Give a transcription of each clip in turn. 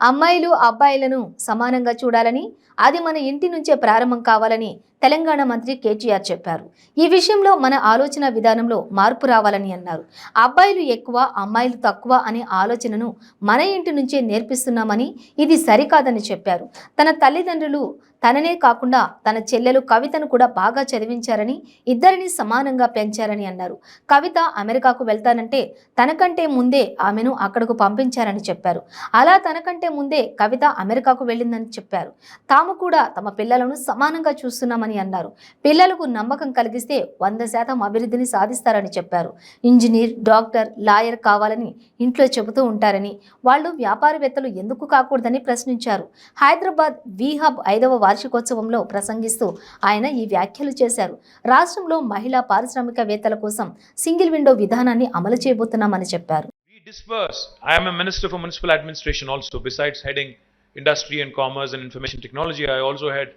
అమ్మాయిలు అబ్బాయిలను సమానంగా చూడాలని, అది మన ఇంటి నుంచే ప్రారంభం కావాలని తెలంగాణ మంత్రి కేటీఆర్ చెప్పారు. ఈ విషయంలో మన ఆలోచన విధానంలో మార్పు రావాలని అన్నారు. అబ్బాయిలు ఎక్కువ, అమ్మాయిలు తక్కువ అనే ఆలోచనను మన ఇంటి నుంచే నేర్పిస్తున్నామని, ఇది సరికాదని చెప్పారు. తన తల్లిదండ్రులు తననే కాకుండా తన చెల్లెలు కవితను కూడా బాగా చదివించారని, ఇద్దరిని సమానంగా పెంచారని అన్నారు. కవిత అమెరికాకు వెళ్తానంటే తనకంటే ముందే ఆమెను అక్కడకు పంపించారని చెప్పారు. అలా తనకంటే ముందే కవిత అమెరికాకు వెళ్ళిందని చెప్పారు. తాము కూడా తమ పిల్లలను సమానంగా చూస్తున్నామని అన్నారు. పిల్లలకు నమ్మకం కలిగిస్తే 100% అభివృద్ధిని సాధిస్తారని చెప్పారు. ఇంజనీర్, డాక్టర్, లాయర్ కావాలని ఇంట్లో చెబుతూ ఉంటారని, వాళ్ళు వ్యాపారవేత్తలు ఎందుకు కాకూడదని ప్రశ్నించారు. హైదరాబాద్ వి-హబ్ 5వ వార్షికోత్సవంలో ప్రసంగిస్తూ ఆయన ఈ వ్యాఖ్యలు చేశారు. రాష్ట్రంలో మహిళా పారిశ్రామికవేత్తల కోసం సింగిల్ విండో విధానాన్ని అమలు చేయబోతున్నామని చెప్పారు. I am a minister for municipal administration also. Besides heading industry and commerce and information technology, I also had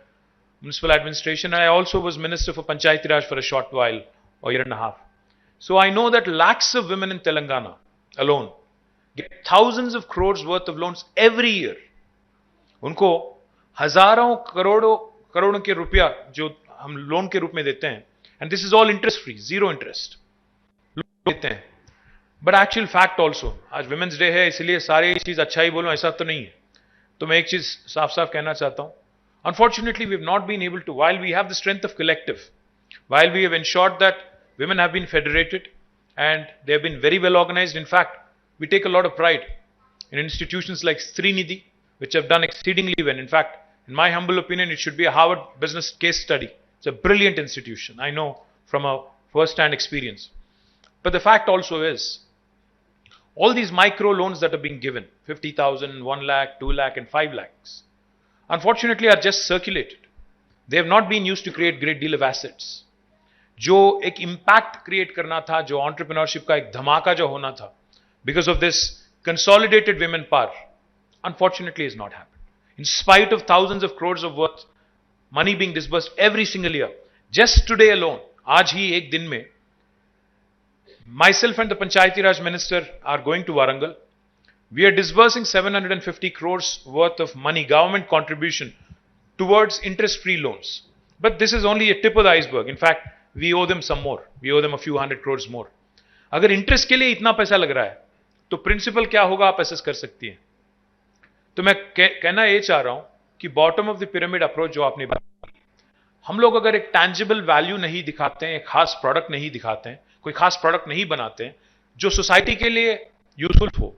municipal administration. I also was minister for Panchayati Raj for a short while, or year and a half. So I know that lakhs of women in Telangana alone get thousands of crores worth of loans every year. उनको हजारों करोड़ों के रुपया जो हम loan के रूप में देते हैं, and this is all interest free, zero interest देते हैं. बट एक्चुअल फैक्ट ऑल्सो, आज विमेंस डे है इसलिए सारी चीज अच्छा ही बोलूं ऐसा तो नहीं है. तो मैं एक चीज साफ साफ कहना चाहता हूं. Unfortunately, we have not been able to, while we have the strength of collective, while we have ensured that women have been federated and they have been very well organized. In fact, we take a lot of pride in institutions like Srinidhi, which have done exceedingly well. In fact, in my humble opinion, it should be a Harvard business case study. It's a brilliant institution, I know from a first-hand experience. But the fact also is, all these micro loans that are being given, 50,000, 1 lakh, 2 lakh and 5 lakhs, unfortunately are just circulated. They have not been used to create great deal of assets. जो एक impact create करना था, जो entrepreneurship का एक धमाका जो होना था, because of this consolidated women power, unfortunately has not happened. In spite of thousands of crores of worth money being disbursed every single year, just today alone, आज ही एक दिन में, myself and the Panchayati Raj Minister are going to Warangal. We are disbursing 750 crores worth of money, government contribution towards interest-free loans. But this is only a tip of the iceberg. In fact, we owe them some more. We owe them a few hundred crores more. अगर interest के लिए इतना पैसा लग रहा है, तो principal क्या होगा आप असेस कर सकती हैं. तो मैं कहना ये चाह रहा हूं कि bottom of the pyramid approach जो आपने बात की, हम लोग अगर एक टैंजिबल वैल्यू नहीं दिखाते हैं, एक खास प्रोडक्ट नहीं दिखाते हैं, कोई खास प्रोडक्ट नहीं बनाते हैं जो सोसाइटी के लिए यूजफुल हो,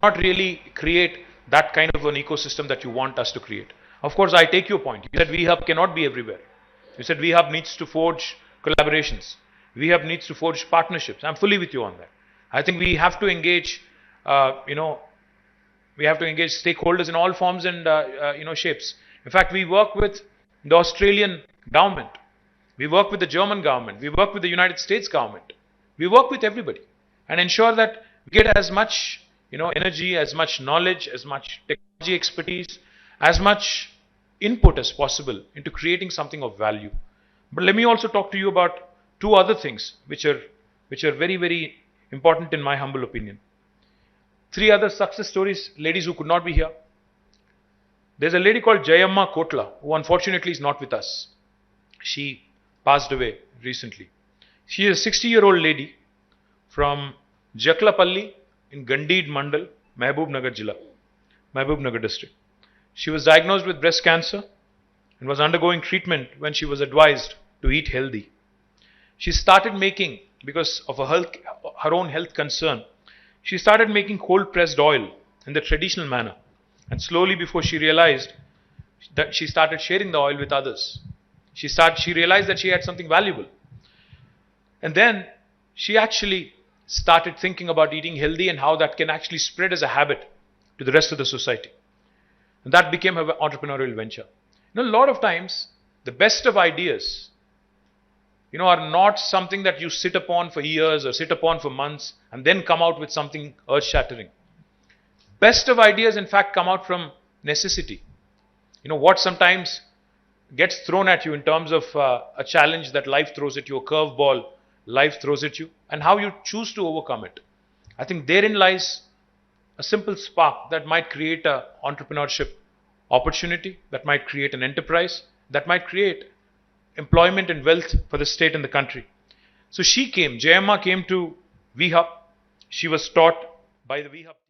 not really create that kind of an ecosystem that you want us to create. Of course, I take your point. You said V-Hub cannot be everywhere. You said V-Hub needs to forge collaborations. V-Hub needs to forge partnerships. I'm fully with you on that. I think we have to engage, we have to engage stakeholders in all forms and, shapes. In fact, we work with the Australian government. We work with the German government. We work with the United States government. We work with everybody and ensure that we get as much, energy, as much knowledge, as much technology expertise, as much input as possible into creating something of value. But let me also talk to you about two other things which are very, very important in my humble opinion. 3 other success stories, ladies who could not be here. There's a lady called Jayamma Kotla, who unfortunately is not with us. She passed away recently. She is a 60-year-old lady from Jaklapalli in Gandeed Mandal, Mehboob Nagar district. She was diagnosed with breast cancer and was undergoing treatment when she was advised to eat healthy. She started making, because of her own health concern, she started making cold pressed oil in the traditional manner. And slowly, before she realized that, she started sharing the oil with others. She realized that she had something valuable. And then she actually started thinking about eating healthy and how that can actually spread as a habit to the rest of the society. And that became her entrepreneurial venture. A lot of times, the best of ideas, are not something that you sit upon for years or sit upon for months and then come out with something earth-shattering. Best of ideas, in fact, come out from necessity. What sometimes gets thrown at you in terms of a challenge that life throws at you, a curveball life throws at you, and how you choose to overcome it. I think therein lies a a simple spark that might create a entrepreneurship opportunity, that might create an enterprise, that might create employment and wealth for the state and the country. So she came, Jayamma came to VHub. She was taught by the VHub.